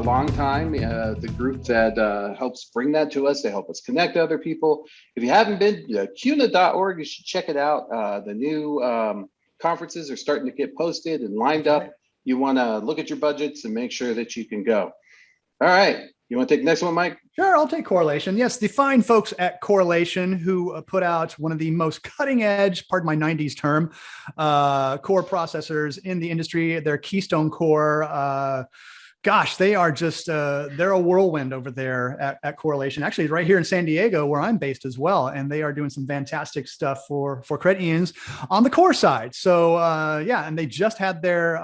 long time. The group that helps bring that to us, they help us connect to other people. If you haven't been, CUNA.org, you should check it out. The new conferences are starting to get posted and lined up. You want to look at your budgets and make sure that you can go. All right. You want to take the next one, Mike? Sure, I'll take Correlation. Yes, the fine folks at Correlation who put out one of the most cutting edge, pardon my 90s term, core processors in the industry, their Keystone Core. Gosh, they are just, they're a whirlwind over there at Correlation. Actually, right here in San Diego, where I'm based as well. And they are doing some fantastic stuff for credit unions on the core side. So yeah, and they just had their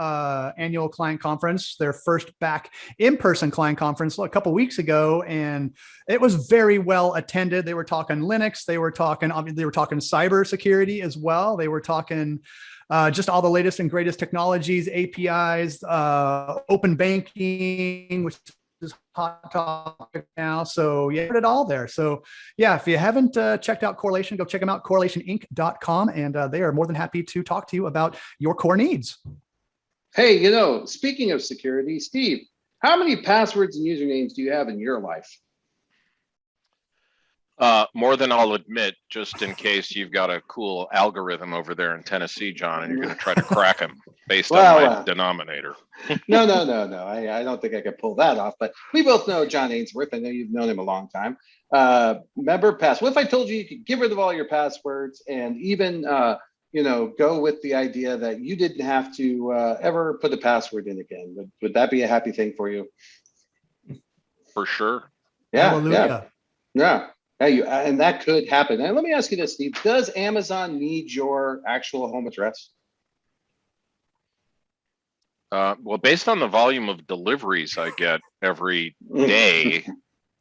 annual client conference, their first back in-person client conference a couple of weeks ago. And it was very well attended. They were talking Linux. They were talking cybersecurity as well. They were talking just all the latest and greatest technologies, APIs, open banking, which is hot topic now. So yeah, put it all there. So yeah, if you haven't checked out Correlation, go check them out, correlationinc.com, and they are more than happy to talk to you about your core needs. Hey, you know, speaking of security, Steve, how many passwords and usernames do you have in your life? More than I'll admit, just in case you've got a cool algorithm over there in Tennessee, John, and you're going to try to crack them based on my denominator. No. I don't think I could pull that off, but we both know John Ainsworth. I know you've known him a long time. Member pass. What if I told you you could get rid of all your passwords and even, go with the idea that you didn't have to ever put a password in again? Would that be a happy thing for you? For sure. Yeah. Hallelujah. Yeah. And that could happen. And let me ask you this, Steve. Does Amazon need your actual home address? Well, based on the volume of deliveries I get every day,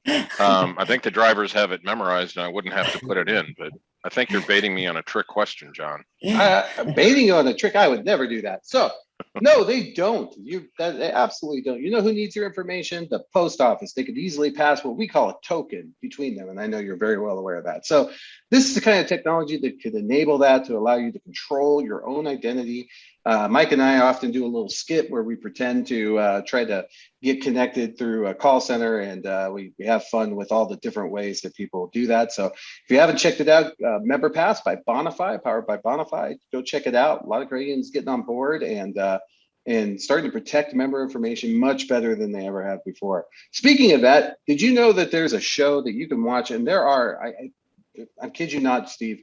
I think the drivers have it memorized and I wouldn't have to put it in. But I think you're baiting me on a trick question, John. Baiting you on a trick? I would never do that. So, no, they don't. They absolutely don't. You know who needs your information? The post office. They could easily pass what we call a token between them, and I know you're very well aware of that. So this is the kind of technology that could enable that to allow you to control your own identity. Mike and I often do a little skit where we pretend to try to get connected through a call center, and we have fun with all the different ways that people do that. So if you haven't checked it out, Member Pass by Bonify, powered by Bonify, go check it out. A lot of Canadians getting on board and starting to protect member information much better than they ever have before. Speaking of that, did you know that there's a show that you can watch? And there are, I kid you not, Steve,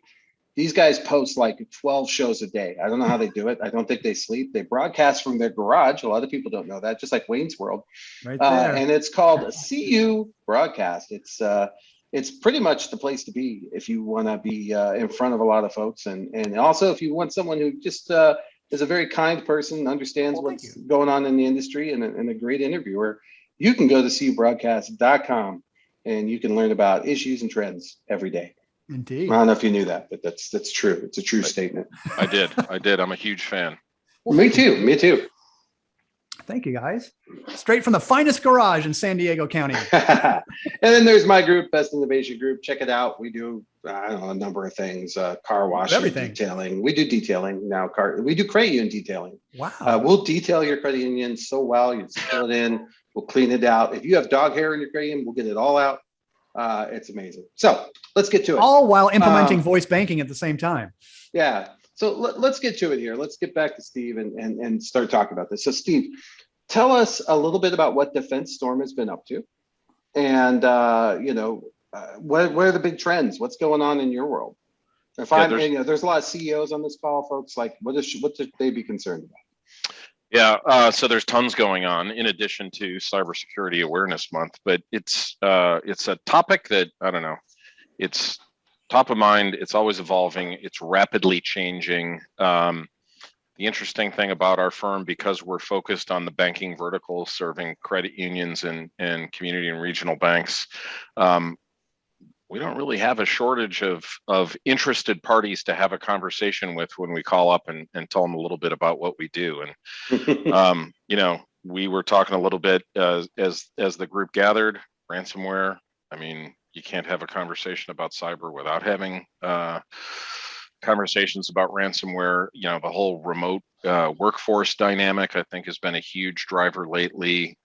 these guys post like 12 shows a day. I don't know how they do it. I don't think they sleep. They broadcast from their garage. A lot of people don't know that, just like Wayne's World. Right there. And it's called CU Broadcast. It's pretty much the place to be if you want to be in front of a lot of folks. And also if you want someone who just is a very kind person, understands what's going on in the industry, and a great interviewer, you can go to cubroadcast.com and you can learn about issues and trends every day. Indeed. I don't know if you knew that, but that's true. It's a true statement. I did. I'm a huge fan. Well, me too. Thank you, guys. Straight from the finest garage in San Diego County. And then there's my group, Best Innovation Group. Check it out. We do, I don't know, a number of things, car washing, everything. Detailing. We do detailing now. We do credit union detailing. Wow. We'll detail your credit union so well. You fill it in. We'll clean it out. If you have dog hair in your credit union, we'll get it all out. It's amazing. So let's get to it. All while implementing voice banking at the same time. Yeah. So let's get to it here. Let's get back to Steve and start talking about this. So Steve, tell us a little bit about what DefenseStorm has been up to, and what are the big trends? What's going on in your world? There's a lot of CEOs on this call, folks. Like, what should they be concerned about? Yeah, so there's tons going on in addition to Cybersecurity Awareness Month, but it's a topic that, I don't know, it's top of mind. It's always evolving. It's rapidly changing. The interesting thing about our firm, because we're focused on the banking vertical, serving credit unions and community and regional banks, we don't really have a shortage of interested parties to have a conversation with when we call up and tell them a little bit about what we do. And, we were talking a little bit as the group gathered. Ransomware. I mean, you can't have a conversation about cyber without having conversations about ransomware. The whole remote workforce dynamic, I think, has been a huge driver lately.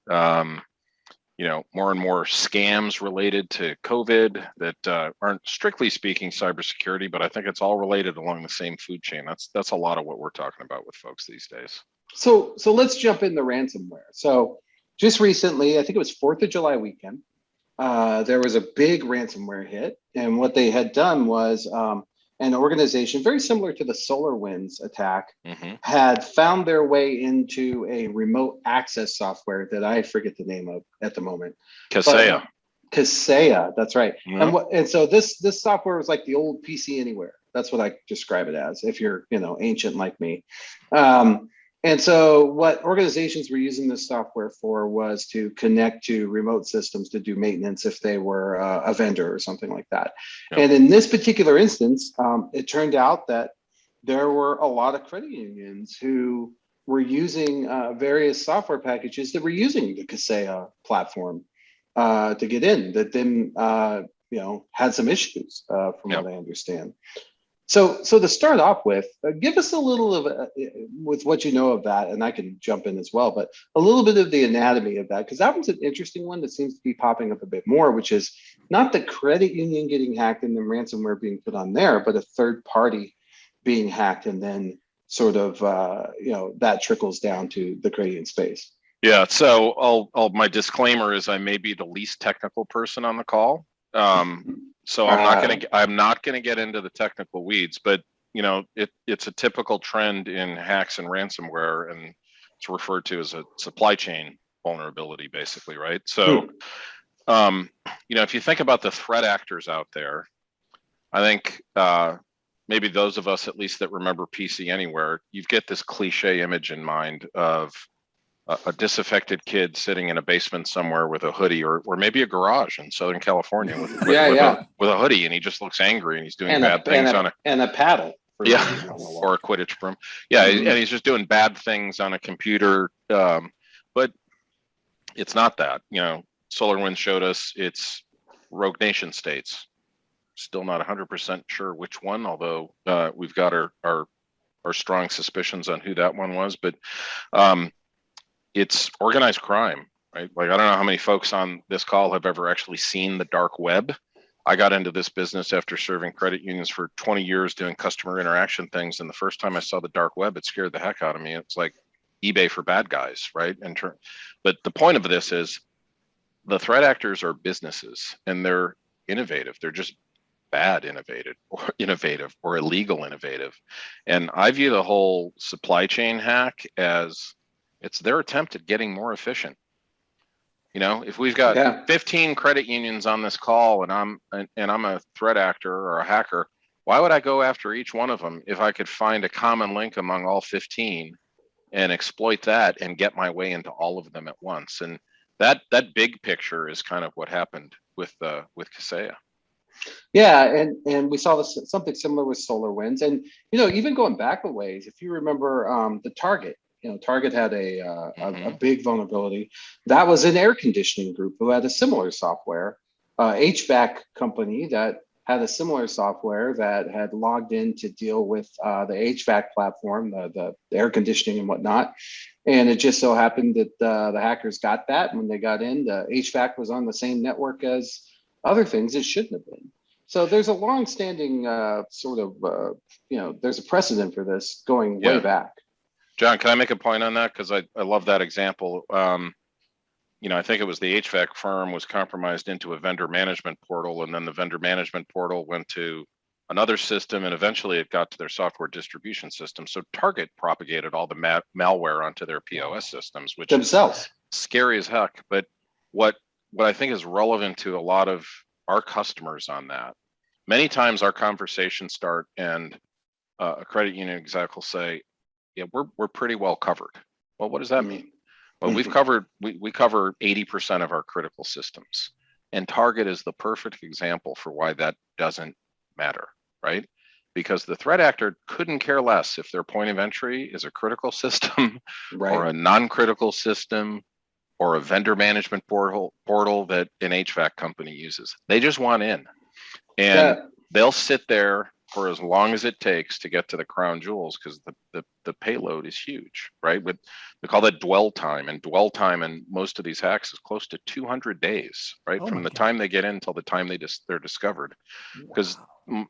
more and more scams related to COVID that aren't strictly speaking cybersecurity, but I think it's all related along the same food chain. That's a lot of what we're talking about with folks these days. So let's jump into ransomware. So just recently, I think it was 4th of July weekend, there was a big ransomware hit. And what they had done was an organization very similar to the SolarWinds attack had found their way into a remote access software that I forget the name of at the moment. Kaseya. Kaseya, that's right. Yeah. And so this software was like the old PC Anywhere. That's what I describe it as, if you're ancient like me. And so what organizations were using this software for was to connect to remote systems to do maintenance if they were a vendor or something like that. Yep. And in this particular instance, it turned out that there were a lot of credit unions who were using various software packages that were using the Kaseya platform to get in, that then had some issues from what I understand. So to start off with, give us a little of with what you know of that, and I can jump in as well, but a little bit of the anatomy of that, because that one's an interesting one that seems to be popping up a bit more, which is not the credit union getting hacked and then ransomware being put on there, but a third party being hacked and then sort of that trickles down to the credit union space. Yeah. So my disclaimer is I may be the least technical person on the call. So I'm not gonna get into the technical weeds, but it's a typical trend in hacks and ransomware, and it's referred to as a supply chain vulnerability, basically, right? So, if you think about the threat actors out there, I think maybe those of us at least that remember PC Anywhere, you get this cliche image in mind of a disaffected kid sitting in a basement somewhere with a hoodie, or maybe a garage in Southern California with a hoodie, and he just looks angry and he's doing bad things and a paddle. Or a Quidditch broom. Yeah, and he's just doing bad things on a computer. But it's not that. SolarWinds showed us it's rogue nation states. Still not 100% sure which one, although we've got our strong suspicions on who that one was. But it's organized crime, right? Like, I don't know how many folks on this call have ever actually seen the dark web. I got into this business after serving credit unions for 20 years doing customer interaction things. And the first time I saw the dark web, it scared the heck out of me. It's like eBay for bad guys, right? But the point of this is the threat actors are businesses, and they're innovative. They're just bad innovative or illegal innovative. And I view the whole supply chain hack as it's their attempt at getting more efficient. If we've got 15 credit unions on this call and I'm a threat actor or a hacker, why would I go after each one of them if I could find a common link among all 15 and exploit that and get my way into all of them at once? And that big picture is kind of what happened with Kaseya. Yeah, and we saw something similar with SolarWinds, and even going back a ways, if you remember the Target. Target had a big vulnerability. That was an air conditioning group who had a similar software, HVAC company that had a similar software that had logged in to deal with the HVAC platform, the air conditioning and whatnot. And it just so happened that the hackers got that. And when they got in, the HVAC was on the same network as other things it shouldn't have been. So there's a long-standing there's a precedent for this going way back. John, can I make a point on that? Because I love that example. I think it was the HVAC firm was compromised into a vendor management portal, and then the vendor management portal went to another system, and eventually it got to their software distribution system. So Target propagated all the malware onto their POS systems, which themselves is scary as heck. But what I think is relevant to a lot of our customers on that, many times our conversations start and a credit union exec will say, yeah, we're pretty well covered. Well, what does that mean? Well, we cover 80% of our critical systems, and Target is the perfect example for why that doesn't matter, right? Because the threat actor couldn't care less if their point of entry is a critical system or a non-critical system or a vendor management portal that an HVAC company uses. They just want in, and they'll sit there for as long as it takes to get to the crown jewels, because the payload is huge, right? With we call that dwell time, and dwell time in most of these hacks is close to 200 days, right? Oh From my the God. time they get in till the time they're discovered, because Wow.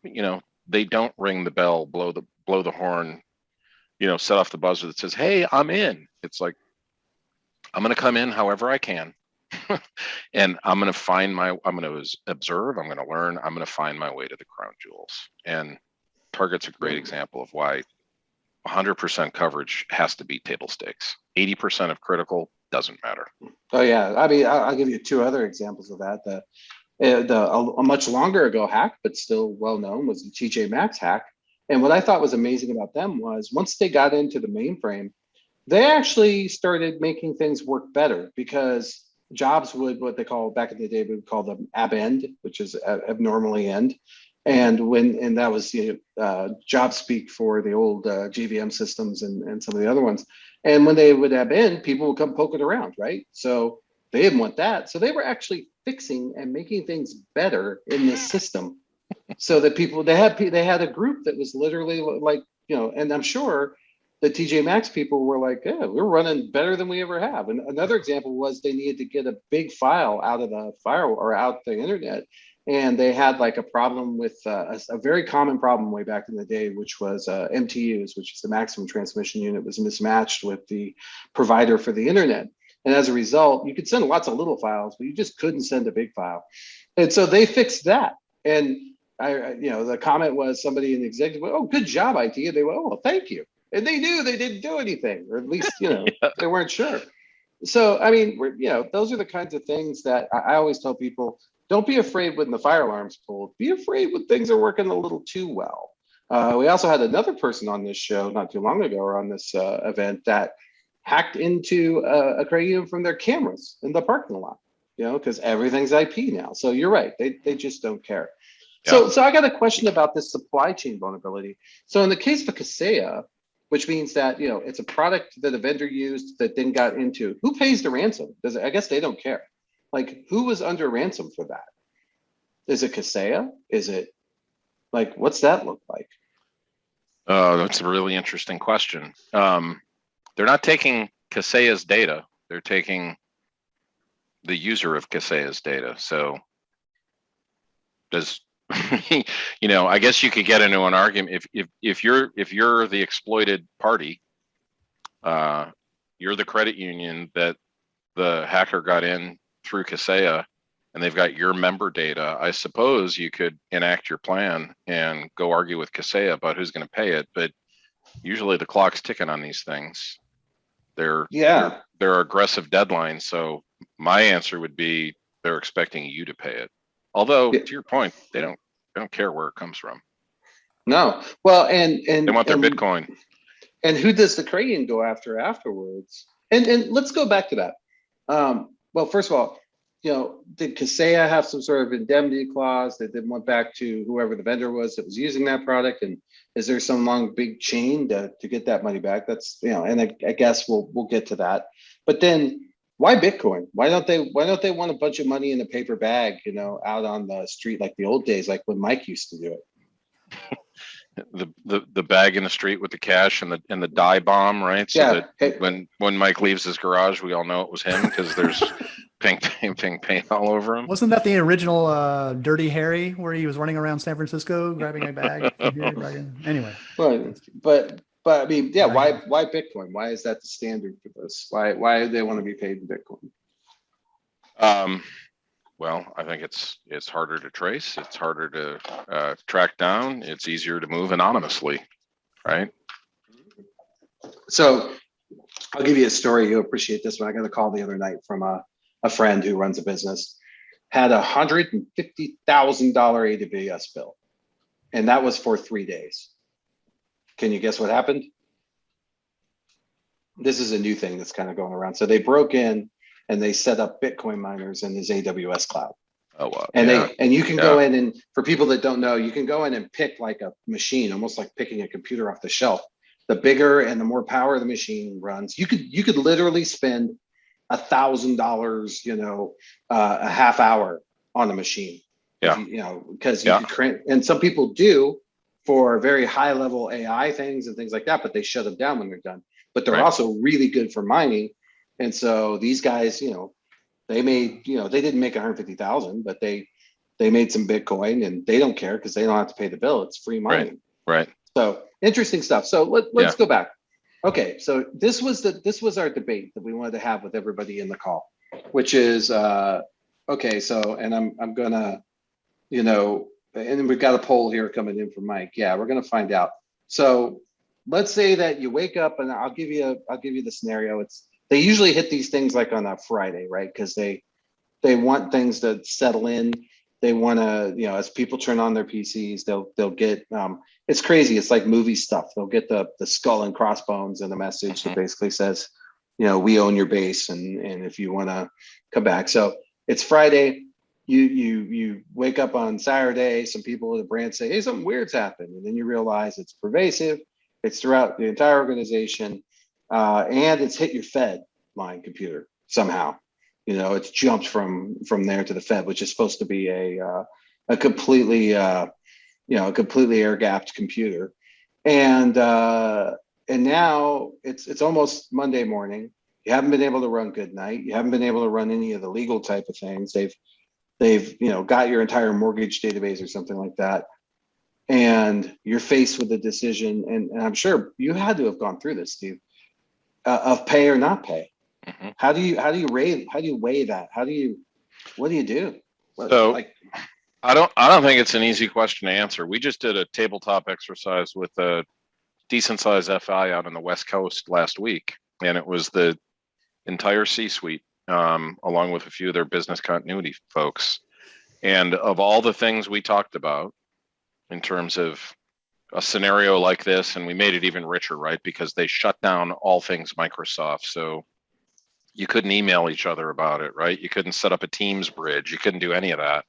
they don't ring the bell, blow the horn, set off the buzzer that says, "Hey, I'm in." It's like, I'm going to come in however I can. And I'm going to observe, I'm going to learn, I'm going to find my way to the crown jewels. And Target's a great example of why 100% coverage has to be table stakes. 80% of critical doesn't matter. Oh yeah, I mean, I'll give you two other examples of that. A much longer ago hack, but still well known, was the Tj Maxx hack. And what I thought was amazing about them was once they got into the mainframe, they actually started making things work better, because jobs would, what they call back in the day, we would call them abend, which is abnormally end. And that was job speak for the old GVM systems and some of the other ones. And when they would abend, people would come poking around, right? So they didn't want that. So they were actually fixing and making things better in this system, so that they had a group that was literally like, and I'm sure the TJ Maxx people were like, yeah, we're running better than we ever have. And another example was they needed to get a big file out of the firewall or out the internet. And they had like a problem with a very common problem way back in the day, which was MTUs, which is the maximum transmission unit, was mismatched with the provider for the internet. And as a result, you could send lots of little files, but you just couldn't send a big file. And so they fixed that. And the comment was somebody in the executive went, "Oh, good job, IT." And they went, "Oh, well, thank you." And they knew they didn't do anything, or at least, they weren't sure. So, I mean, those are the kinds of things that I always tell people, don't be afraid when the fire alarm's pulled. Be afraid when things are working a little too well. We also had another person on this show not too long ago, or on this event, that hacked into a credit union from their cameras in the parking lot, because everything's IP now. So you're right. They just don't care. Yeah. So I got a question about this supply chain vulnerability. So in the case of Kaseya, which means that, it's a product that a vendor used that then got into, who pays the ransom? I guess they don't care. Like, who was under ransom for that? Is it Kaseya? Is it like, what's that look like? That's a really interesting question. They're not taking Kaseya's data. They're taking the user of Kaseya's data. So does, I guess you could get into an argument if you're the exploited party, you're the credit union that the hacker got in through Kaseya, and they've got your member data. I suppose you could enact your plan and go argue with Kaseya about who's going to pay it, but usually the clock's ticking on these things. There are aggressive deadlines. So my answer would be they're expecting you to pay it. Although, to your point, they don't care where it comes from. No. Well, and they want their Bitcoin. And who does the credit go after afterwards? And let's go back to that. Well, first of all, did Kaseya have some sort of indemnity clause that then went back to whoever the vendor was that was using that product? And is there some long big chain to get that money back? That's, and I guess we'll get to that. But then why Bitcoin? Why don't they want a bunch of money in a paper bag, out on the street like the old days, like when Mike used to do it? The bag in the street with the cash and the dye bomb, right? So that when Mike leaves his garage, we all know it was him, because there's pink paint all over him. Wasn't that the original Dirty Harry, where he was running around San Francisco grabbing a bag? Anyway. But I mean, why Bitcoin? Why is that the standard for this? Why do they want to be paid in Bitcoin? Well, I think it's harder to trace. It's harder to track down. It's easier to move anonymously, right? So I'll give you a story. You'll appreciate this one. I got a call the other night from a friend who runs a business, had $150,000 AWS bill, and that was for 3 days. Can you guess what happened? This is a new thing that's kind of going around. So they broke in and they set up Bitcoin miners in his AWS cloud. Oh, wow. And you can go in, and for people that don't know, you can go in and pick like a machine, almost like picking a computer off the shelf. The bigger and the more power the machine runs, you could literally spend $1,000, a half hour on a machine. Yeah. Because you could, and some people do, for very high level AI things and things like that, but they shut them down when they're done. But they're Right. also really good for mining. And so these guys, they made, they didn't make 150,000, but they made some Bitcoin, and they don't care because they don't have to pay the bill. It's free mining. Right. So interesting stuff. So let's go back. Okay, so this was our debate that we wanted to have with everybody in the call, which is okay. So, and I'm gonna, and we've got a poll here coming in from Mike. Yeah, we're gonna find out. So let's say that you wake up, and I'll give you the scenario. They usually hit these things like on a Friday, right? Because they want things to settle in. They want to, as people turn on their PCs, they'll get, it's crazy. It's like movie stuff. They'll get the skull and crossbones and the message that basically says, we own your base, and if you want to come back. So it's Friday. You wake up on Saturday. Some people at the branch say, hey, something weird's happened, and then you realize it's pervasive. It's throughout the entire organization, and it's hit your Fed line computer somehow. It's jumped from there to the Fed, which is supposed to be a completely air gapped computer, and now it's almost Monday morning. You haven't been able to run Goodnight. You haven't been able to run any of the legal type of things. They've got your entire mortgage database or something like that, and you're faced with a decision. And I'm sure you had to have gone through this, Steve, of pay or not pay. Mm-hmm. How do you weigh that? What do you do? I don't think it's an easy question to answer. We just did a tabletop exercise with a decent sized FI out on the West Coast last week, and it was the entire C-suite, along with a few of their business continuity folks. And of all the things we talked about in terms of a scenario like this, and we made it even richer, right? Because they shut down all things Microsoft. So you couldn't email each other about it, right? You couldn't set up a Teams bridge. You couldn't do any of that.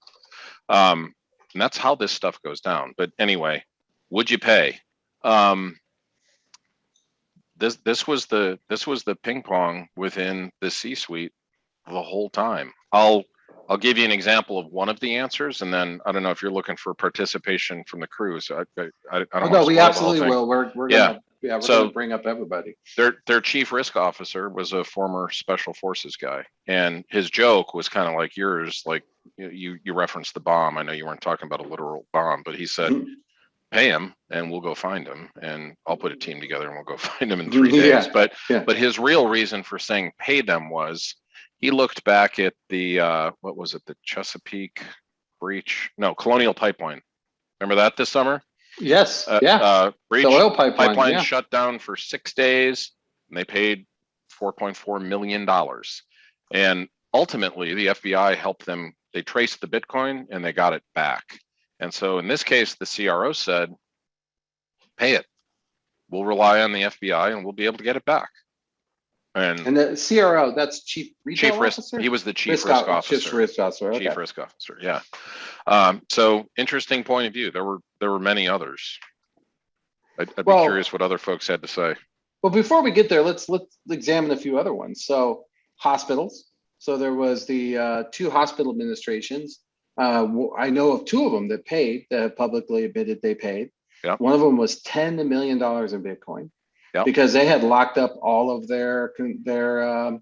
And that's how this stuff goes down. But anyway, would you pay? This was the ping pong within the C-suite the whole time. I'll give you an example of one of the answers, and then I don't know if you're looking for participation from the crew. So I don't. No, we absolutely will. We're gonna bring up everybody. Their chief risk officer was a former special forces guy, and his joke was kind of like yours. Like you referenced the bomb. I know you weren't talking about a literal bomb, but he said, pay him and we'll go find him, and I'll put a team together and we'll go find him in 3 days. But his real reason for saying pay them was he looked back at the what was it, the Chesapeake breach? No, Colonial Pipeline. Remember that this summer? Yes. Breach. The oil pipeline shut down for 6 days, and they paid $4.4 million. And ultimately, the FBI helped them. They traced the Bitcoin and they got it back. And so in this case, the CRO said, pay it. We'll rely on the FBI and we'll be able to get it back. And the CRO, that's chief officer? He was the chief risk officer. Chief risk officer. Okay. Chief risk officer. Yeah. So interesting point of view. There were many others. I'd be curious what other folks had to say. Well, before we get there, let's examine a few other ones. So hospitals. So there was the 2 hospital administrations. I know of 2 of them that paid, that have publicly admitted they paid. Yep. One of them was $10 million in Bitcoin. Yep. Because they had locked up all of their consumer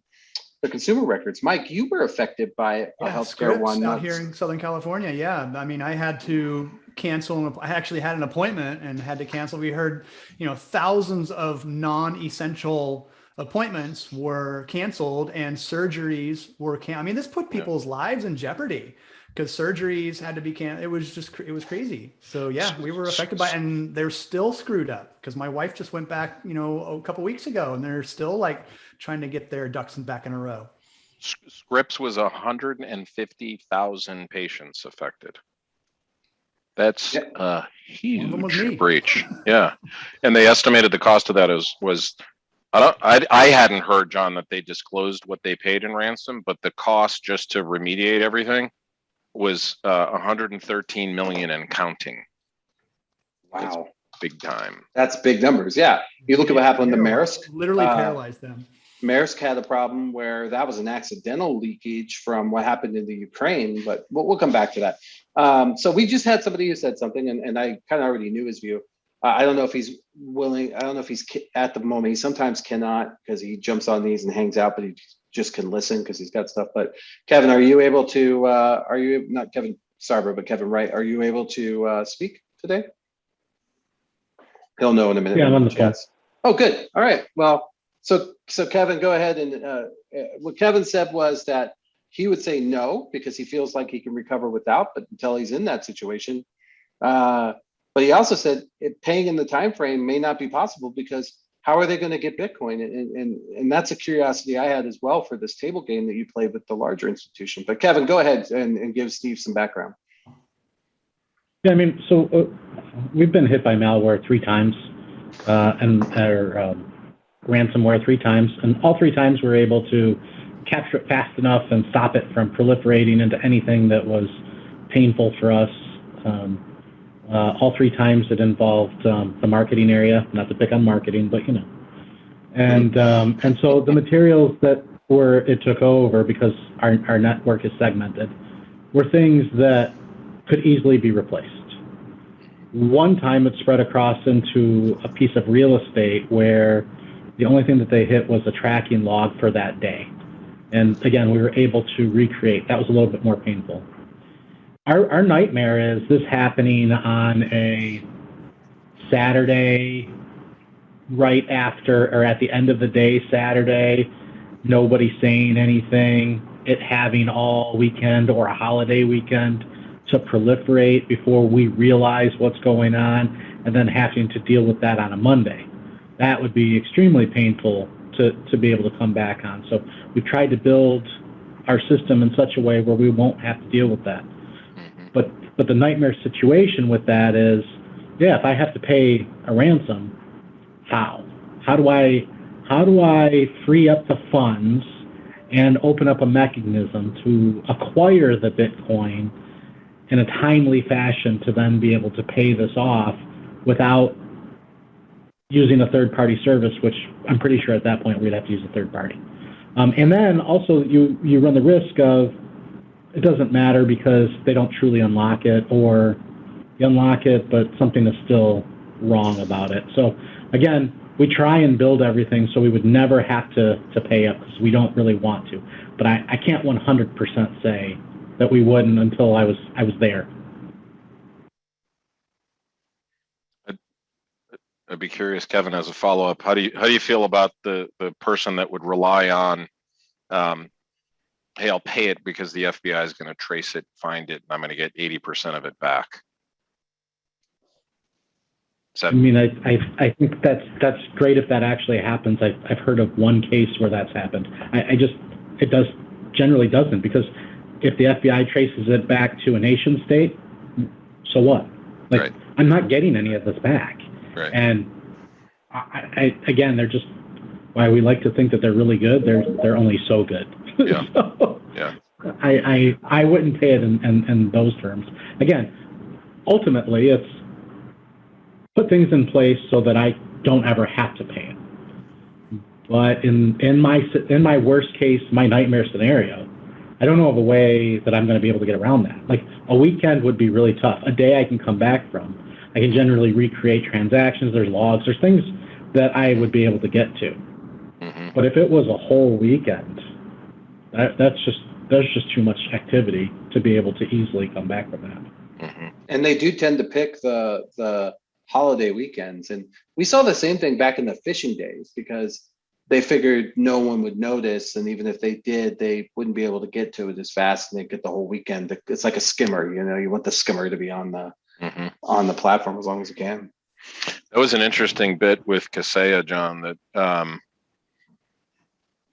records. Mike, you were affected by a healthcare one out here in Southern California. Yeah, I mean, I had to cancel. I actually had an appointment and had to cancel. We heard, thousands of non-essential appointments were canceled and surgeries were canceled. I mean, this put people's lives in jeopardy, because surgeries had to be canceled. It was crazy. So yeah, we were affected by it, and they're still screwed up, because my wife just went back, a couple weeks ago, and they're still like trying to get their ducks back in a row. Scripps was 150,000 patients affected. That's a huge breach. Yeah. And they estimated the cost of that was I hadn't heard, John, that they disclosed what they paid in ransom, but the cost just to remediate everything was 113 million and counting. Wow. That's big time. That's big numbers. Yeah. You look at what happened to Maersk. Literally paralyzed them. Maersk had a problem where that was an accidental leakage from what happened in the Ukraine, but we'll come back to that. So we just had somebody who said something, and I kind of already knew his view. I don't know if he's willing. I don't know if he's at the moment. He sometimes cannot because he jumps on these and hangs out, but he just can listen because he's got stuff. But Kevin, are you able to? Are you not Kevin Sarber, but Kevin Wright? Are you able to speak today? He'll know in a minute. Yeah, I'm on the phone. Oh, good. All right. Well, so Kevin, go ahead. And what Kevin said was that he would say no because he feels like he can recover without, but until he's in that situation. But he also said paying in the time frame may not be possible because how are they going to get Bitcoin? And that's a curiosity I had as well for this table game that you played with the larger institution. But Kevin, go ahead and give Steve some background. Yeah, I mean, so we've been hit by malware 3 times and ransomware 3 times, and all 3 times we were able to capture it fast enough and stop it from proliferating into anything that was painful for us. All 3 times it involved the marketing area, not to pick on marketing, but you know. And so the materials that it took over because our network is segmented were things that could easily be replaced. One time it spread across into a piece of real estate where the only thing that they hit was a tracking log for that day. And again, we were able to recreate. That was a little bit more painful. Our nightmare is this happening on a Saturday, right after or at the end of the day Saturday, nobody saying anything, it having all weekend or a holiday weekend to proliferate before we realize what's going on, and then having to deal with that on a Monday. That would be extremely painful to be able to come back on. So we've tried to build our system in such a way where we won't have to deal with that. But the nightmare situation with that is, yeah, if I have to pay a ransom, how? How do I free up the funds and open up a mechanism to acquire the Bitcoin in a timely fashion to then be able to pay this off without using a third-party service, which I'm pretty sure at that point we'd have to use a third party. And then also you run the risk of it doesn't matter because they don't truly unlock it, or you unlock it, but something is still wrong about it. So again, we try and build everything so we would never have to pay up because we don't really want to. But I can't 100% say that we wouldn't until I was there. I'd be curious, Kevin, as a follow-up, how do you feel about the person that would rely on, hey, I'll pay it because the FBI is going to trace it, find it, and I'm going to get 80% of it back? I mean, I think that's great if that actually happens. I've heard of one case where that's happened. It generally doesn't, because if the FBI traces it back to a nation state, so what? Like, right. I'm not getting any of this back. Right. And again, they're just, why we like to think that they're really good. They're only so good. Yeah. So, yeah. I wouldn't pay it in those terms. Again, ultimately, it's put things in place so that I don't ever have to pay it. But in my worst case, my nightmare scenario, I don't know of a way that I'm going to be able to get around that. Like, a weekend would be really tough. A day I can come back from. I can generally recreate transactions. There's logs. There's things that I would be able to get to. Mm-hmm. But if it was a whole weekend, there's just too much activity to be able to easily come back from that. Mm-hmm. And they do tend to pick the holiday weekends. And we saw the same thing back in the phishing days because they figured no one would notice. And even if they did, they wouldn't be able to get to it as fast, and they'd get the whole weekend. It's like a skimmer, you want the skimmer to be on the platform as long as you can. That was an interesting bit with Kaseya, John, that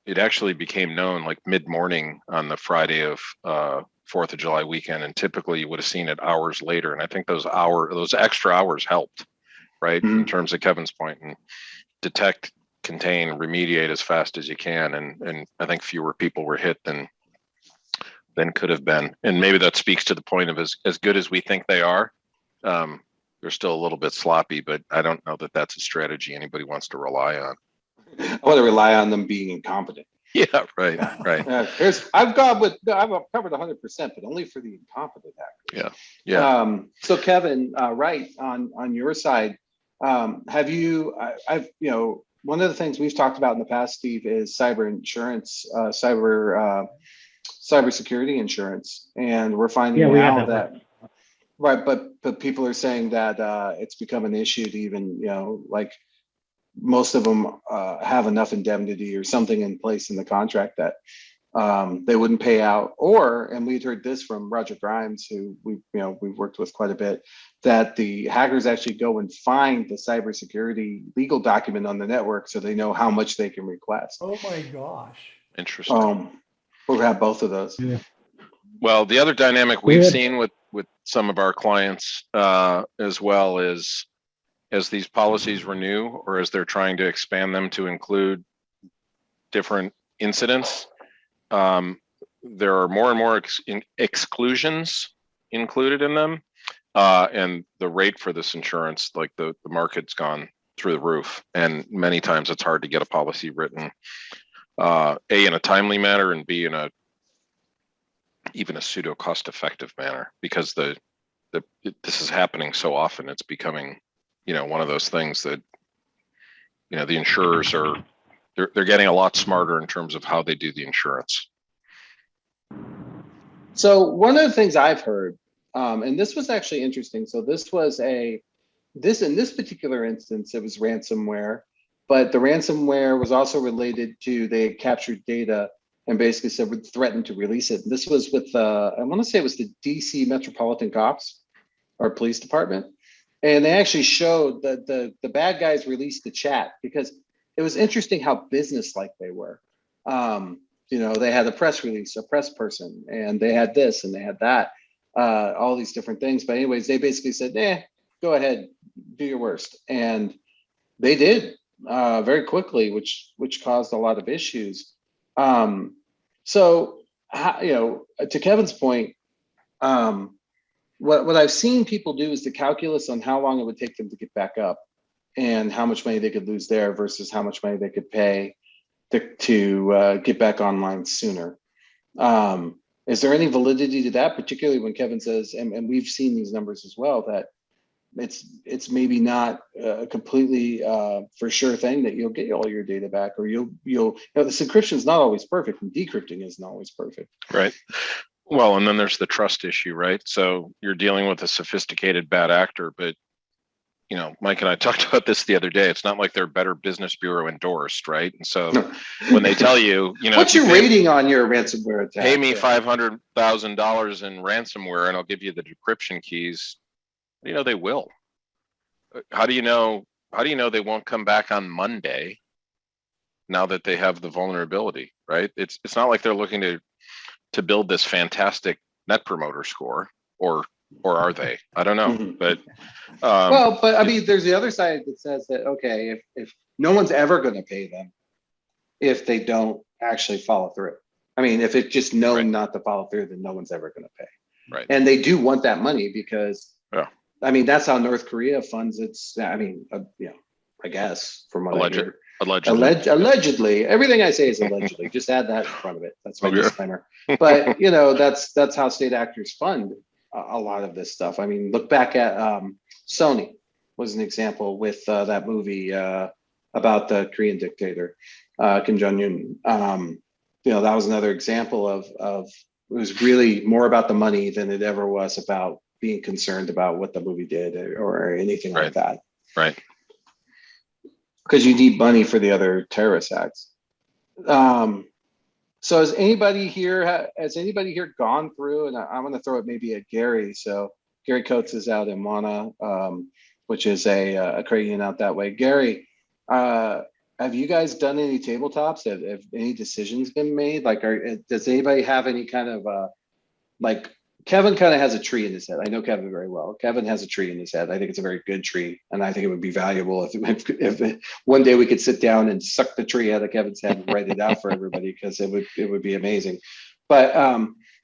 it actually became known like mid-morning on the Friday of 4th of July weekend, and typically you would have seen it hours later. And I think those extra hours helped, right? Mm-hmm. In terms of Kevin's point, and detect, contain, remediate as fast as you can. And I think fewer people were hit than could have been. And maybe that speaks to the point of as good as we think they are, they're still a little bit sloppy, but I don't know that that's a strategy anybody wants to rely on. I want to rely on them being incompetent. Yeah, right, right. I've covered 100%, but only for the incompetent hackers. Yeah. So Kevin, right on your side, have you? One of the things we've talked about in the past, Steve, is cyber insurance, cybersecurity insurance, and we're finding now that. Right, but people are saying that it's become an issue to even, like most of them have enough indemnity or something in place in the contract that they wouldn't pay out. And we'd heard this from Roger Grimes, who we've worked with quite a bit, that the hackers actually go and find the cybersecurity legal document on the network so they know how much they can request. Oh my gosh. Interesting. We'll have both of those. Yeah. Well, the other dynamic we've seen with some of our clients as well is as these policies renew or as they're trying to expand them to include different incidents, there are more and more exclusions included in them. And the rate for this insurance, like the market's gone through the roof. And many times it's hard to get a policy written, A, in a timely manner, and B, in even a pseudo cost-effective manner, because this is happening so often. It's becoming, one of those things that, the insurers they're getting a lot smarter in terms of how they do the insurance. So one of the things I've heard, and this was actually interesting. So this was in this particular instance, it was ransomware, but the ransomware was also related to they captured data and basically said would threaten to release it. And this was with I want to say it was the DC Metropolitan Cops or Police Department, and they actually showed that the bad guys released the chat because it was interesting how business-like they were. They had a press release, a press person, and they had this and they had that, all these different things. But anyways, they basically said, go ahead, do your worst, and they did very quickly, which caused a lot of issues. So, to Kevin's point, what I've seen people do is the calculus on how long it would take them to get back up and how much money they could lose there versus how much money they could pay to get back online sooner. Is there any validity to that, particularly when Kevin says, and we've seen these numbers as well, that it's maybe not a completely for sure thing that you'll get all your data back, or the encryption is not always perfect and decrypting isn't always perfect. Right. Well, and then there's the trust issue, right? So you're dealing with a sophisticated bad actor, but Mike and I talked about this the other day. It's not like they're Better Business Bureau endorsed, right? And so when they tell you, what's your rating on your ransomware attack? Pay me $500,000 in ransomware and I'll give you the decryption keys. They will. How do you know they won't come back on Monday now that they have the vulnerability, right? It's not like they're looking to build this fantastic net promoter score, or are they? I don't know. Mm-hmm. But but I mean, there's the other side that says that, okay, if no one's ever going to pay them if they don't actually follow through. I mean, if it's just known not to follow through, then no one's ever going to pay. Right. And they do want that money because, I mean, that's how North Korea funds its. I mean, I guess from what I hear. Allegedly, everything I say is allegedly. Just add that in front of it. That's my disclaimer. But that's how state actors fund a lot of this stuff. I mean, look back at Sony was an example with that movie about the Korean dictator Kim Jong-un. That was another example of it was really more about the money than it ever was about being concerned about what the movie did or anything like that. Right. Because you need money for the other terrorist acts. So has anybody here gone through, and I'm going to throw it maybe at Gary. So Gary Coates is out in Mana, which is a credit union out that way. Gary, have you guys done any tabletops? Have any decisions been made? Like, does anybody have any kind of like? Kevin kind of has a tree in his head. I know Kevin very well. Kevin has a tree in his head. I think it's a very good tree, and I think it would be valuable if one day we could sit down and suck the tree out of Kevin's head and write it out for everybody, because it would be amazing. But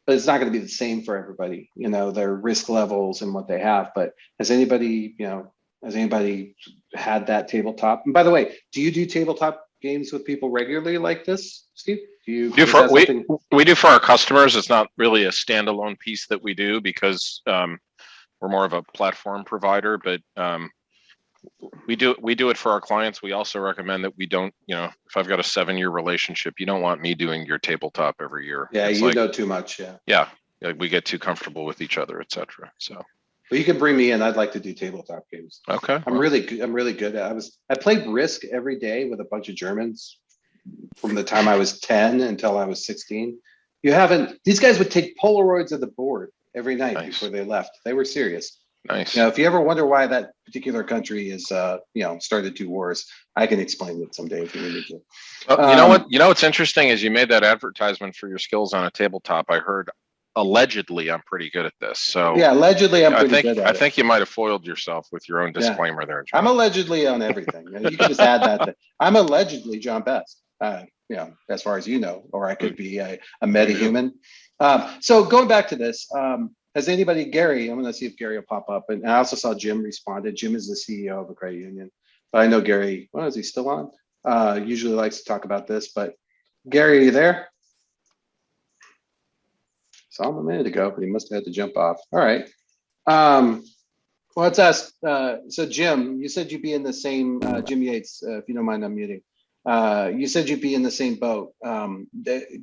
it's not going to be the same for everybody. Their risk levels and what they have. But has anybody had that tabletop? And by the way, do you do tabletop games with people regularly like this, Steve? Do is for that something? we do for our customers. It's not really a standalone piece that we do because we're more of a platform provider, but we do it for our clients. We also recommend that we don't, if I've got a 7-year relationship, you don't want me doing your tabletop every year. Yeah, it's you like, know too much. Yeah. Yeah, like we get too comfortable with each other, etc. So. But you can bring me in. I'd like to do tabletop games. Okay. I'm really good at it. I played Risk every day with a bunch of Germans from the time I was 10 until I was 16. These guys would take Polaroids of the board every night before they left. They were serious. Nice. If you ever wonder why that particular country is, started 2 wars, I can explain it someday if you need me to. Well, you know what's interesting is you made that advertisement for your skills on a tabletop. I heard allegedly I'm pretty good at this. So yeah, allegedly I'm pretty good at it. I think you might have foiled yourself with your own disclaimer there, John. I'm allegedly on everything. You can just add that. I'm allegedly John Best. As far as you know, or I could be a metahuman. So going back to this, has anybody, Gary, I'm going to see if Gary will pop up. And I also saw Jim responded. Jim is the CEO of a credit union, but I know Gary, is he still on? Usually likes to talk about this, but Gary, are you there? Saw him a minute ago, but he must have had to jump off. All right. Well, let's ask. So Jim, you said you'd be in the same, Jim Yates, if you don't mind unmuting. You said you'd be in the same boat. Can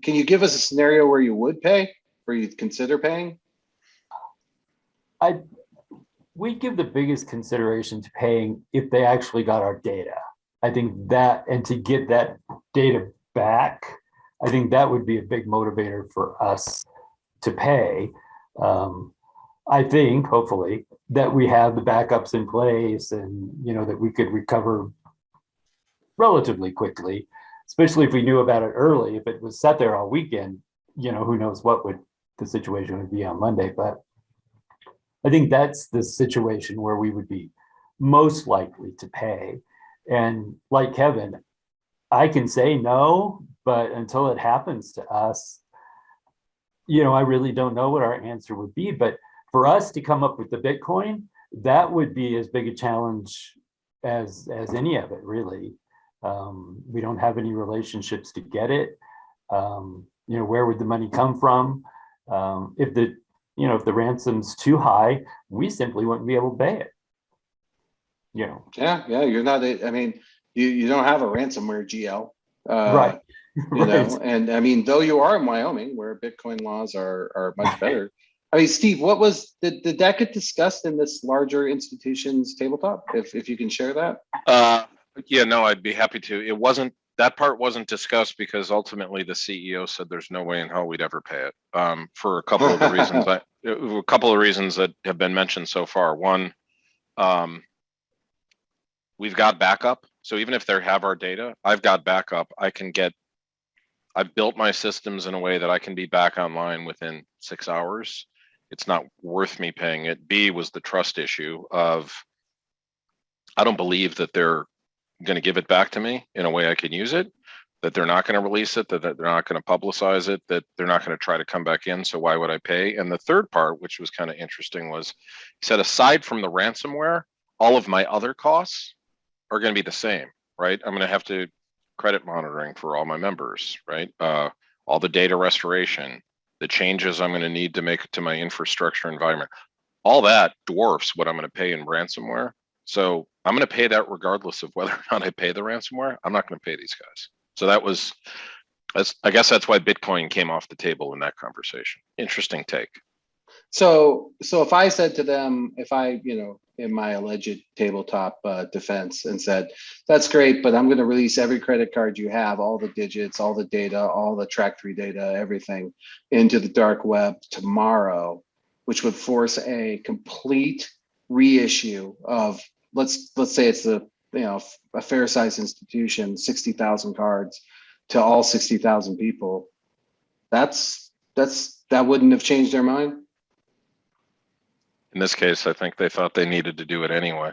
you give us a scenario where you would pay, where you'd consider paying? We give the biggest consideration to paying if they actually got our data. I think that, and to get that data back, I think that would be a big motivator for us to pay. I think, hopefully, that we have the backups in place and, that we could recover relatively quickly, especially if we knew about it early. If it was sat there all weekend, who knows what the situation would be on Monday. But I think that's the situation where we would be most likely to pay. And like Kevin, I can say no, but until it happens to us, I really don't know what our answer would be. But for us to come up with the Bitcoin, that would be as big a challenge as any of it, really. We don't have any relationships to get it. Where would the money come from? If the ransom's too high, we simply wouldn't be able to pay it. Yeah, you're not. You don't have a ransomware GL, right? Right. And I mean, though you are in Wyoming, where Bitcoin laws are much better. Steve, did that get discussed in this larger institution's tabletop? If you can share that. I'd be happy to. That part wasn't discussed because ultimately the CEO said there's no way in hell we'd ever pay it. For a couple of the reasons, that have been mentioned so far. One, we've got backup. So even if they have our data, I've got backup. I've built my systems in a way that I can be back online within 6 hours. It's not worth me paying it. B was the trust issue of, I don't believe that they're going to give it back to me in a way I can use it, that they're not going to release it, that they're not going to publicize it, that they're not going to try to come back in. So why would I pay? And the third part, which was kind of interesting, was he said, aside from the ransomware, all of my other costs are going to be the same, right? I'm going to have to credit monitoring for all my members, right? All the data restoration, the changes I'm going to need to make to my infrastructure environment, all that dwarfs what I'm going to pay in ransomware. So I'm going to pay that regardless of whether or not I pay the ransomware. I'm not going to pay these guys. So I guess that's why Bitcoin came off the table in that conversation. Interesting take. So if I said to them, in my alleged tabletop defense, and said, that's great, but I'm going to release every credit card you have, all the digits, all the data, all the track-through data, everything into the dark web tomorrow, which would force a complete reissue of, let's say it's a fair size institution, 60,000 cards to all 60,000 people. That wouldn't have changed their mind. In this case, I think they thought they needed to do it anyway.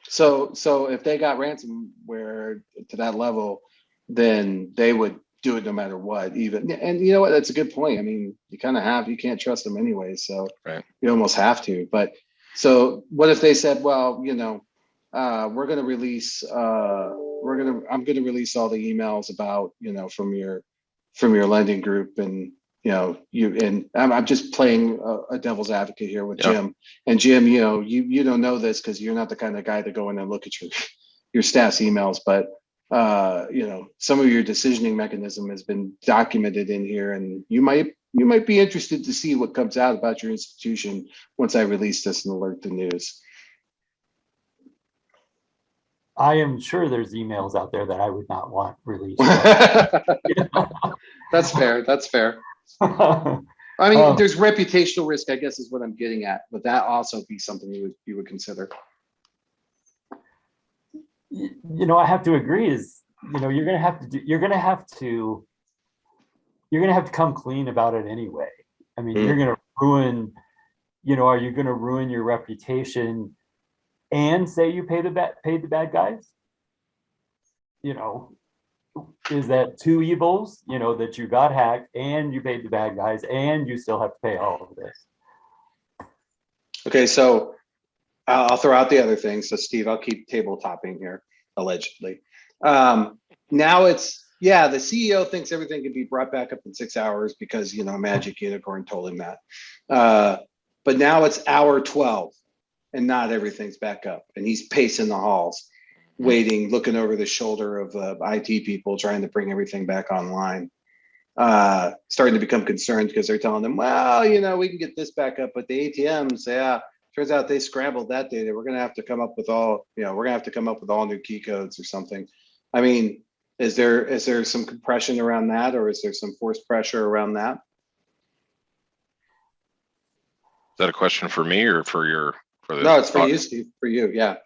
So if they got ransomware to that level, then they would do it no matter what. And you know what? That's a good point. I mean, you can't trust them anyway. So right. You almost have to. But so what if they said, well, we're going to release, I'm going to release all the emails about, from your from your lending group, and I'm just playing a devil's advocate here with Jim. And Jim, you don't know this because you're not the kind of guy to go in and look at your staff's emails, but some of your decisioning mechanism has been documented in here, and you might be interested to see what comes out about your institution once I release this and alert the news. I am sure there's emails out there that I would not want released. That's fair. That's fair. I mean, there's reputational risk, I guess, is what I'm getting at. Would that also be something you would consider? I have to agree. You're gonna have to come clean about it anyway. I mean, you're gonna ruin. Are you gonna ruin your reputation and say you paid the bad guys? Is that two evils? That you got hacked and you paid the bad guys and you still have to pay all of this. Okay, so I'll throw out the other thing. So Steve, I'll keep tabletopping here, allegedly. Now it's, the CEO thinks everything can be brought back up in 6 hours because, Magic Unicorn told him that. But now it's hour 12 and not everything's back up. And he's pacing the halls, waiting, looking over the shoulder of IT people, trying to bring everything back online. Starting to become concerned because they're telling them, well, we can get this back up, but the ATMs, turns out they scrambled that data. We're going to have to come up with all new key codes or something. I mean, is there some compression around that, or is there some forced pressure around that? Is that a question for me or for the? No, it's for you, Steve. For you, yeah.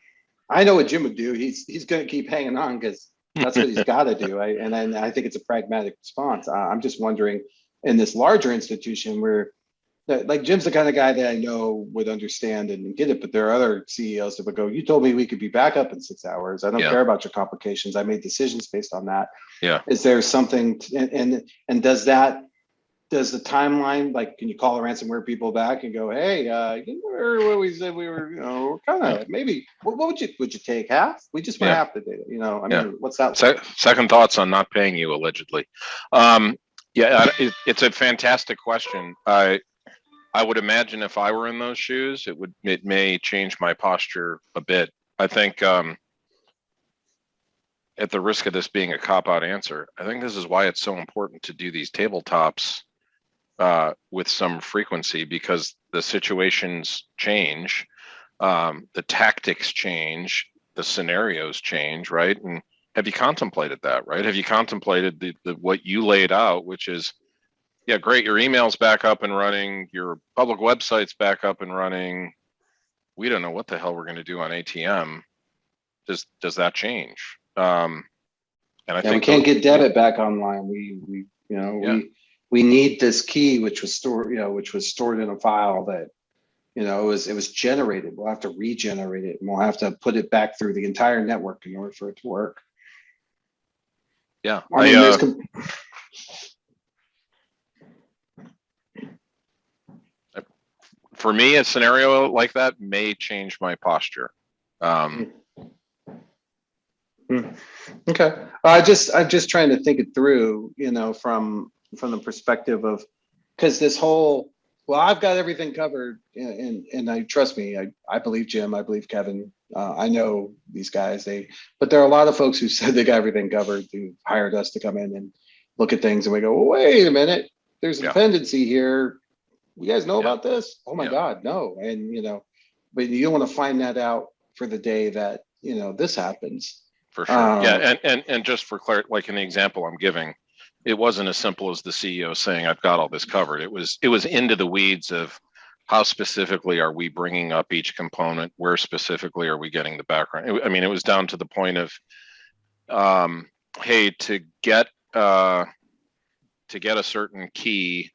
I know what Jim would do. He's going to keep hanging on because that's what he's got to do. I think it's a pragmatic response. I'm just wondering, in this larger institution where, like, Jim's the kind of guy that I know would understand and get it, but there are other CEOs that would go, you told me we could be back up in 6 hours. I don't care about your complications. I made decisions based on that. Yeah. Is there something, and does the timeline, like, can you call the ransomware people back and go, hey, remember what we said we were, we're kind of maybe, what would you take half? We just want half the data, I mean, what's that? Second thoughts on not paying you allegedly. It's a fantastic question. I would imagine if I were in those shoes, it may change my posture a bit. I think, at the risk of this being a cop-out answer, I think this is why it's so important to do these tabletops with some frequency, because the situations change, the tactics change, the scenarios change, right? And have you contemplated that, right? Have you contemplated the what you laid out, which is, great, your email's back up and running, your public website's back up and running. We don't know what the hell we're going to do on ATM. Does that change? And I think we can't get debit back online. We need this key, which was stored in a file that, it was generated. We'll have to regenerate it, and we'll have to put it back through the entire network in order for it to work. Yeah. For me, a scenario like that may change my posture. Okay. I'm just trying to think it through, from the perspective of, because this whole, I've got everything covered, and I trust me, I believe Jim, I believe Kevin, I know these guys, but there are a lot of folks who said they got everything covered, who hired us to come in and look at things, and we go, well, wait a minute, there's a dependency here. You guys know about this? Oh my God, no. And, but you don't want to find that out for the day that, this happens. For sure. And just for clarity, like in the example I'm giving, it wasn't as simple as the CEO saying, I've got all this covered. It was into the weeds of how specifically are we bringing up each component? Where specifically are we getting the background? It was down to the point of, hey, to get a certain key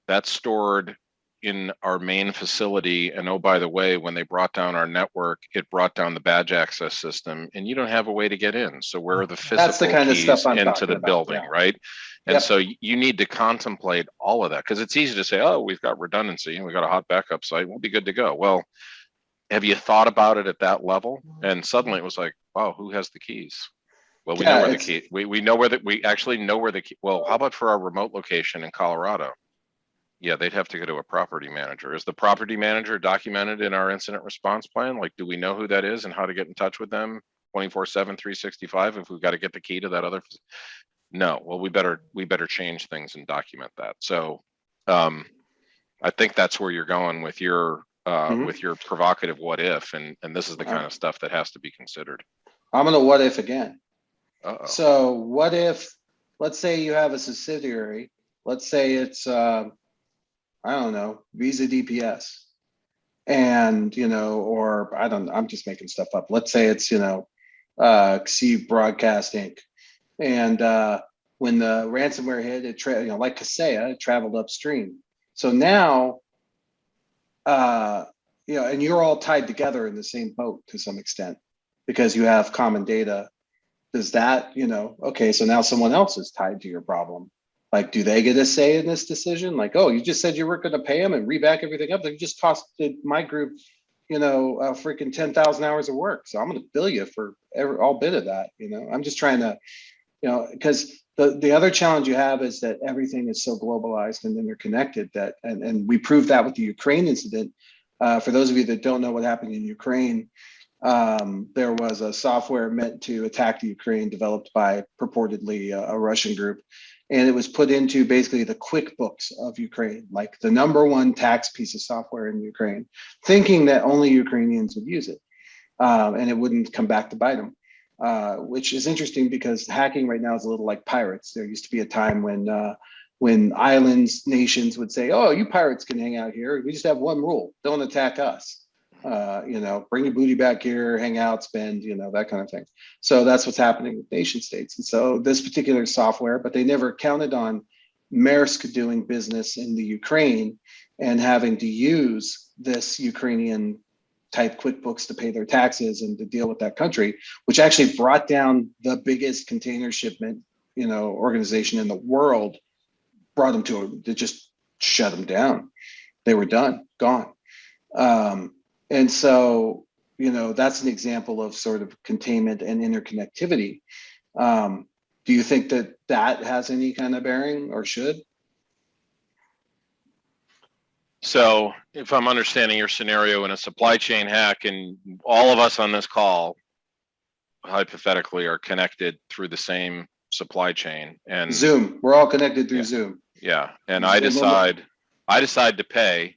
that's stored in our main facility, and oh, by the way, when they brought down our network, it brought down the badge access system, and you don't have a way to get in. So where are the physical That's the kind keys of stuff I'm into the building, right? And so you need to contemplate all of that, because it's easy to say, oh, we've got redundancy and we've got a hot backup site, we'll be good to go. Well, have you thought about it at that level? And suddenly it was like, wow, who has the keys? Well, we Yeah, know where the it's- key, we know where we actually know where the key, well, how about for our remote location in Colorado? Yeah, they'd have to go to a property manager. Is the property manager documented in our incident response plan? Like, do we know who that is and how to get in touch with them 24/7, 365 if we've got to get the key to that other? No, well, we better change things and document that. So I think that's where you're going with your provocative what if, and this is the kind of stuff that has to be considered. I'm gonna what if again. Uh-oh. So what if, let's say you have a subsidiary, let's say it's, I don't know, Visa DPS. And, or I'm just making stuff up. Let's say it's, C Broadcast Inc. And when the ransomware hit, like Kaseya, it traveled upstream. So now, and you're all tied together in the same boat to some extent because you have common data. Does that, okay, so now someone else is tied to your problem. Like, do they get a say in this decision? Like, oh, you just said you weren't going to pay them and reback everything up. They just cost my group, a freaking 10,000 hours of work. So I'm going to bill you for all bit of that. I'm just trying to, because the other challenge you have is that everything is so globalized and interconnected that, and we proved that with the Ukraine incident. For those of you that don't know what happened in Ukraine, there was a software meant to attack the Ukraine developed by purportedly a Russian group. And it was put into basically the QuickBooks of Ukraine, like the #1 tax piece of software in Ukraine, thinking that only Ukrainians would use it and it wouldn't come back to bite them, which is interesting because hacking right now is a little like pirates. There used to be a time when islands, nations would say, oh, you pirates can hang out here. We just have one rule, don't attack us. Bring your booty back here, hang out, spend, that kind of thing. So that's what's happening with nation states. And so this particular software, but they never counted on Maersk doing business in the Ukraine and having to use this Ukrainian type QuickBooks to pay their taxes and to deal with that country, which actually brought down the biggest container shipment, organization in the world, brought them to just shut them down. They were done, gone. And so, that's an example of sort of containment and interconnectivity. Do you think that has any kind of bearing or should? So if I'm understanding your scenario in a supply chain hack, and all of us on this call hypothetically are connected through the same supply chain and Zoom, we're all connected through Zoom. Yeah. And I decide to pay,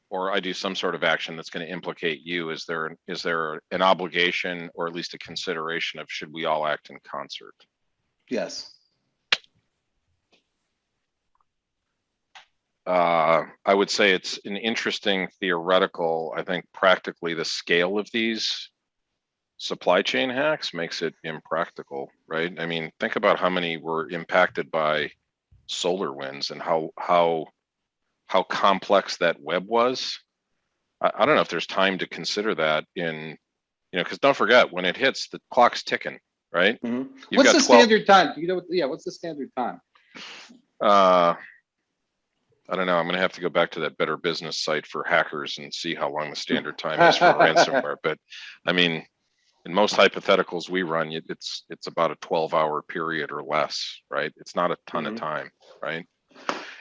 or I do some sort of action that's going to implicate you. Is there an obligation or at least a consideration of should we all act in concert? Yes. I would say it's an interesting theoretical. I think practically the scale of these supply chain hacks makes it impractical, right? I mean, think about how many were impacted by SolarWinds and how complex that web was. I don't know if there's time to consider that in, because don't forget, when it hits, the clock's ticking, right? Mm-hmm. What's the standard time? What's the standard time? I don't know. I'm going to have to go back to that Better Business site for hackers and see how long the standard time is for ransomware. But I mean, in most hypotheticals we run, it's about a 12-hour period or less, right? It's not a ton of time, right?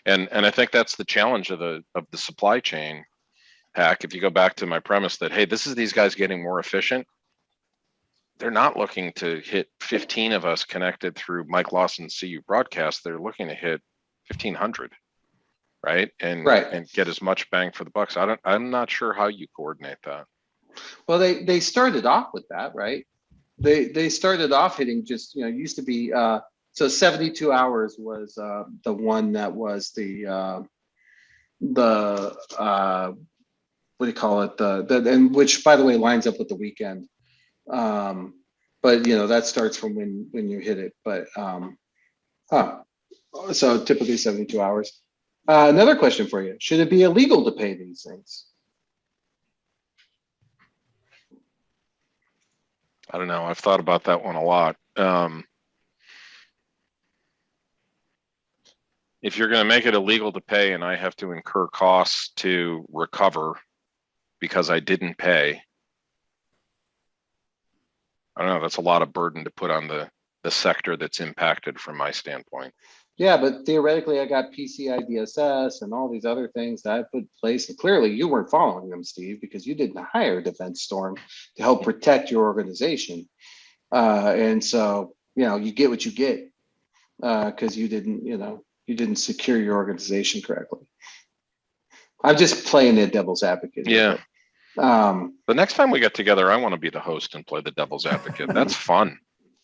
And I think that's the challenge of the supply chain hack. If you go back to my premise that, hey, this is these guys getting more efficient, they're not looking to hit 15 of us connected through Mike Lawson's CU broadcast. They're looking to hit 1,500, right? And get as much bang for the buck. So I'm not sure how you coordinate that. Well, they started off with that, right? They started off hitting just, used to be, so 72 hours was the one that was the what do you call it? And which, by the way, lines up with the weekend. But that starts from when you hit it. But so typically 72 hours. Another question for you: should it be illegal to pay these things? I don't know. I've thought about that one a lot. If you're going to make it illegal to pay and I have to incur costs to recover because I didn't pay, I don't know, that's a lot of burden to put on the the sector that's impacted from my standpoint. Yeah, but theoretically, I got PCI DSS and all these other things that I put in place. And clearly you weren't following them, Steve, because you didn't hire DefenseStorm to help protect your organization. And so, you get what you get because you didn't secure your organization correctly. I'm just playing the devil's advocate. Yeah. The next time we get together, I want to be the host and play the devil's advocate. That's fun.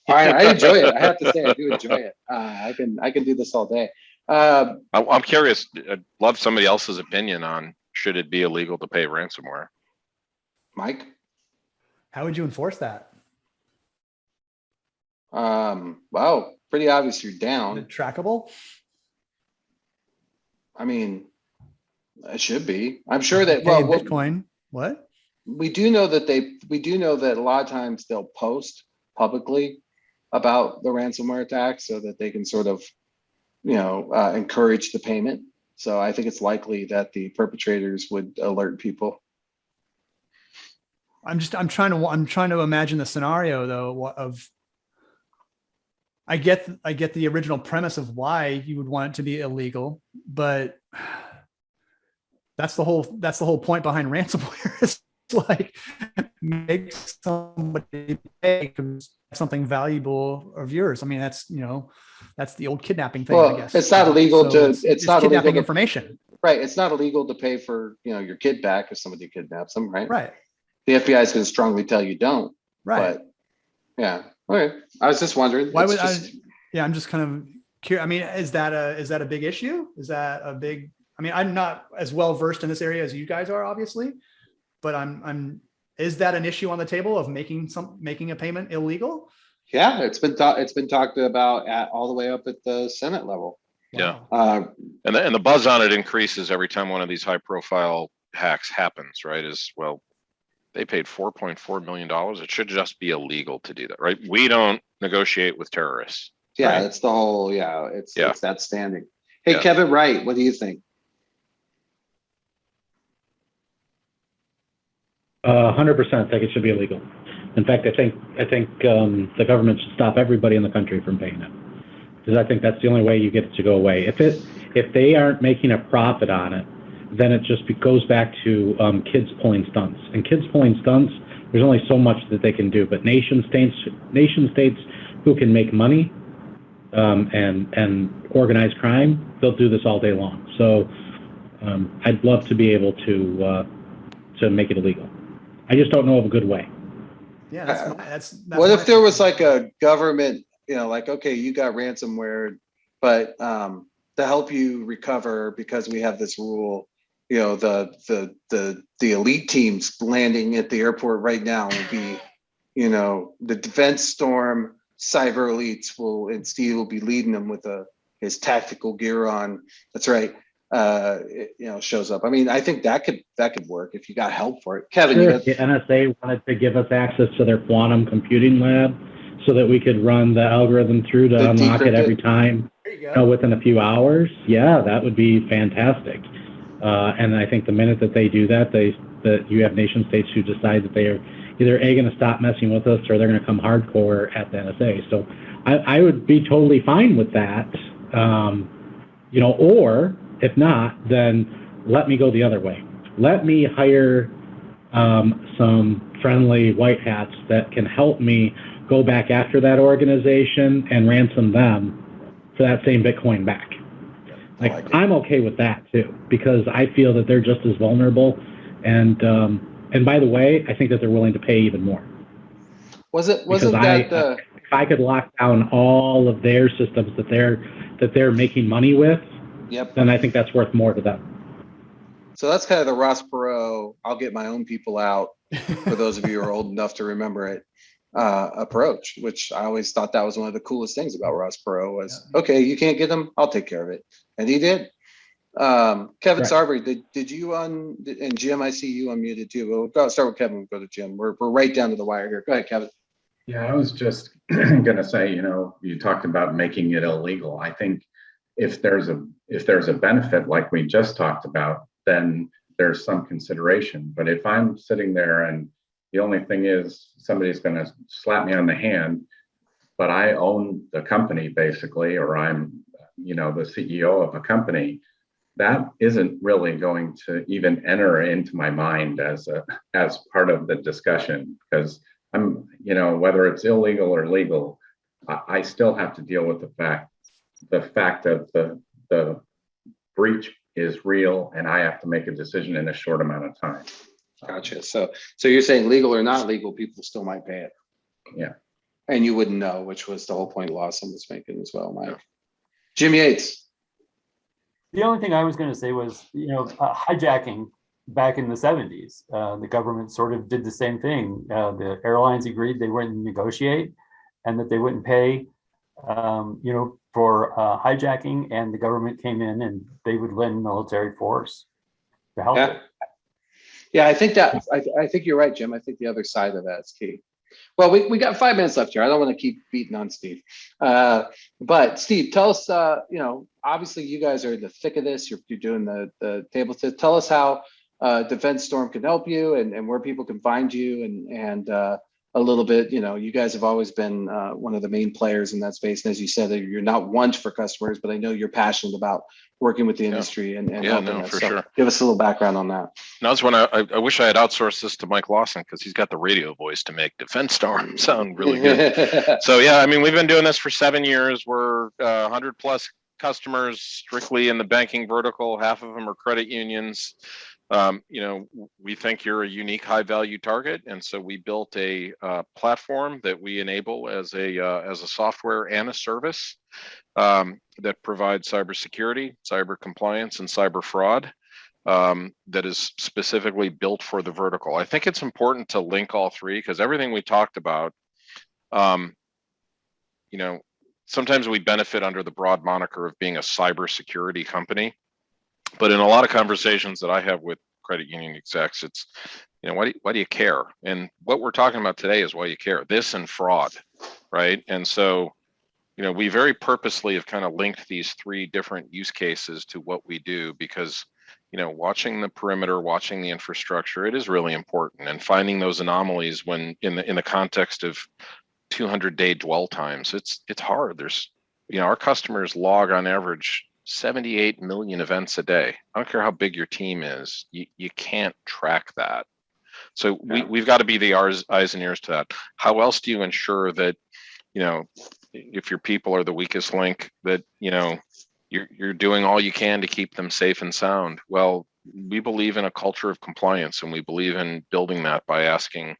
I enjoy it. I have to say, I do enjoy it. I can do this all day. I'm curious. I'd love somebody else's opinion on should it be illegal to pay ransomware. Mike, How would you enforce that? well, pretty obvious you're Is down. it trackable? I mean, it should be. I'm sure that. Pay in Well, Bitcoin. What? we do know that a lot of times they'll post publicly about the ransomware attack so that they can sort of, encourage the payment. So I think it's likely that the perpetrators would alert people. I'm trying to imagine the scenario though of. I get the original premise of why you would want it to be illegal, but that's the whole point behind ransomware. It's like make somebody pay something valuable of yours. I mean, that's the old kidnapping thing. Well, I guess it's not illegal it's not kidnapping illegal to, information. right. It's not illegal to pay for, your kid back if somebody kidnaps them, right? Right. The FBI is going to strongly tell you don't. Right. But yeah. Okay. I was just wondering. Why It's would just- I'm just kind of curious. I mean, is that a big issue? Is that a big? I mean, I'm not as well versed in this area as you guys are, obviously, but is that an issue on the table of making a payment illegal? Yeah, it's been talked about at all the way up at the Senate level. Yeah. Wow. And the buzz on it increases every time one of these high profile hacks happens, right? They paid $4.4 million. It should just be illegal to do that, right? We don't negotiate with terrorists. Yeah, Right. it's the whole. Yeah, it's that standing. Hey, Yeah. Kevin Wright, what do you think? 100% think it should be illegal. In fact, I think the government should stop everybody in the country from paying it, because I think that's the only way you get it to go away. If they aren't making a profit on it, then it just goes back to kids pulling stunts. And kids pulling stunts, there's only so much that they can do. But nation states who can make money and organize crime, they'll do this all day long. So I'd love to be able to make it illegal. I just don't know of a good way. Yeah. That's What if there was like a government, like, okay, you got ransomware, but to help you recover, because we have this rule, the elite teams landing at the airport right now will be, the DefenseStorm cyber elites and Steve will be leading them with his tactical gear on. That's right. Shows up. I mean, I think that could work if you got help for it. Kevin, Sure, if the NSA wanted to give us access to their quantum computing lab so that we could run the algorithm through to unlock it every time, There you go. within a few hours, yeah, that would be fantastic. And I think the minute that they do that, that you have nation states who decide that they are either going to stop messing with us or they're going to come hardcore at the NSA. So I would be totally fine with that. Or if not, then let me go the other way. Let me hire some friendly white hats that can help me go back after that organization and ransom them for that same Bitcoin back. Like I'm okay with that too, because I feel that they're just as vulnerable. And by the way, I think that they're willing to pay even more. Wasn't if I could lock down all of their systems that they're making money with, yep. then I think that's worth more to them. So that's kind of the Ross Perot, I'll get my own people out, for those of you who are old enough to remember it, approach, which I always thought that was one of the coolest things about Ross Perot was, okay, you can't get them, I'll take care of it. And he did. Kevin Right. Sarvery, did you and Jim, I see you unmuted too. We'll start with Kevin, we'll go to Jim. We're right down to the wire here. Go ahead, Kevin. Yeah, I was just going to say, you talked about making it illegal. I think if there's a benefit like we just talked about, then there's some consideration. But if I'm sitting there and the only thing is somebody's going to slap me on the hand, but I own the company basically, or I'm, you know, the CEO of a company, that isn't really going to even enter into my mind as part of the discussion, because I'm, you know, whether it's illegal or legal, I still have to deal with the fact that the breach is real, and I have to make a decision in a short amount of time. Gotcha. So you're saying legal or not legal, people still might pay it. Yeah. And you wouldn't know, which was the whole point Lawson was making as well, Mike. Jim Yates. The only thing I was going to say was, you know, hijacking back in the 70s, the government sort of did the same thing. The airlines agreed they wouldn't negotiate and that they wouldn't pay, you know, for hijacking, and the government came in and they would lend military force to help it. Yeah, I think I think you're right, Jim. I think the other side of that is key. Well, we got 5 minutes left here. I don't want to keep beating on Steve. But Steve, tell us, you know, obviously you guys are in the thick of this. You're doing the table. Tell us how DefenseStorm can help you, and where people can find you, and a little bit, you know, you guys have always been one of the main players in that space. And as you said, you're not one for customers, but I know you're passionate about working with the industry and helping us. For so sure. Give us a little background on that. Now, that's when I wish I had outsourced this to Mike Lawson, because he's got the radio voice to make DefenseStorm sound really good. So yeah, I mean, we've been doing this for 7 years. We're 100 plus customers strictly in the banking vertical. Half of them are credit unions. You know, we think you're a unique high value target, and so we built a platform that we enable as a software and a service that provides cybersecurity, cyber compliance, and cyber fraud that is specifically built for the vertical. I think it's important to link all three, because everything we talked about, you know, sometimes we benefit under the broad moniker of being a cybersecurity company. But in a lot of conversations that I have with credit union execs, it's, you know, why do you care? And what we're talking about today is why you care. This and fraud, right? And so, you know, we very purposely have kind of linked these three different use cases to what we do, because, you know, watching the perimeter, watching the infrastructure, it is really important, and finding those anomalies when in the context of 200-day dwell times, it's hard. There's, you know, our customers log on average 78 million events a day. I don't care how big your team is, you can't track that. So we've got to be the eyes and ears to that. How else do you ensure that, you know, if your people are the weakest link, that, you know, you're doing all you can to keep them safe and sound? Well, we believe in a culture of compliance, and we believe in building that by asking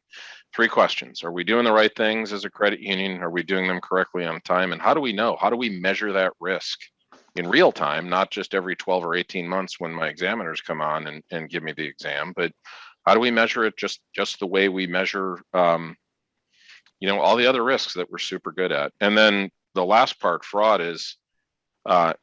3 questions. Are we doing the right things as a credit union? Are we doing them correctly on time? And how do we know? How do we measure that risk in real time, not just every 12 or 18 months when my examiners come on and give me the exam, but how do we measure it just the way we measure, you know, all the other risks that we're super good at? And then the last part, fraud, is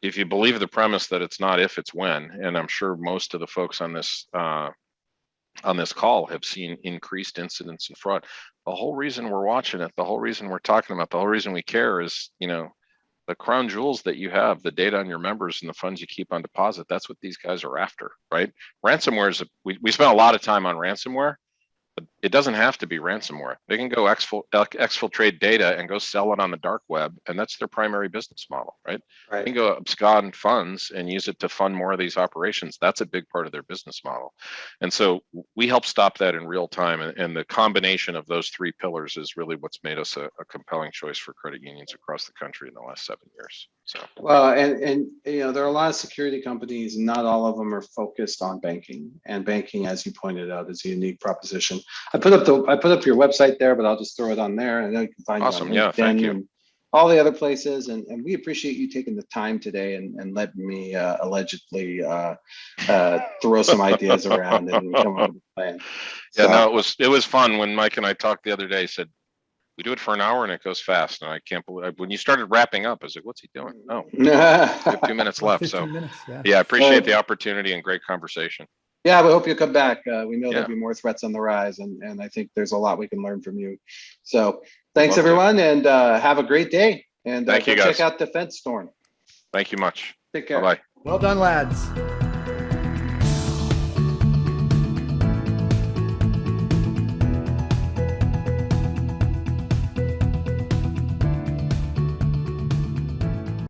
if you believe the premise that it's not if, it's when, and I'm sure most of the folks on this call have seen increased incidents of fraud. The whole reason we're watching it, the whole reason we're talking about, the whole reason we care is, you know, the crown jewels that you have, the data on your members and the funds you keep on deposit. That's what these guys are after, right? Ransomware is, we spent a lot of time on ransomware, but it doesn't have to be ransomware. They can go exfiltrate data and go sell it on the dark web, and that's their primary business model, right? They can go abscond funds and use it to fund more of these operations. That's a big part of their business model. And so we help stop that in real time. And the combination of those 3 pillars is really what's made us a compelling choice for credit unions across the country in the last 7 years. So, well, and you know, there are a lot of security companies, and not all of them are focused on banking. And banking, as you pointed out, is a unique proposition. I put up your website there, but I'll just throw it on there. I know you can find awesome. it on LinkedIn, Thank you. and all the other places. And we appreciate you taking the time today and letting me allegedly throw some ideas around and come up with a plan. Yeah, no, it was fun when Mike and I talked the other day. He said, we do it for an hour and it goes fast. And I can't believe, when you started wrapping up, I was like, what's he doing? Oh, we have 2 minutes left. So yeah, I appreciate the opportunity and great conversation. Yeah, we hope you'll come back. We know there'll be more threats on the rise, and I think there's a lot we can learn from you. So thanks, everyone, and have a great day. And thank you, guys. Check out DefenseStorm. Thank you much. Take care. Bye-bye. Well done, lads.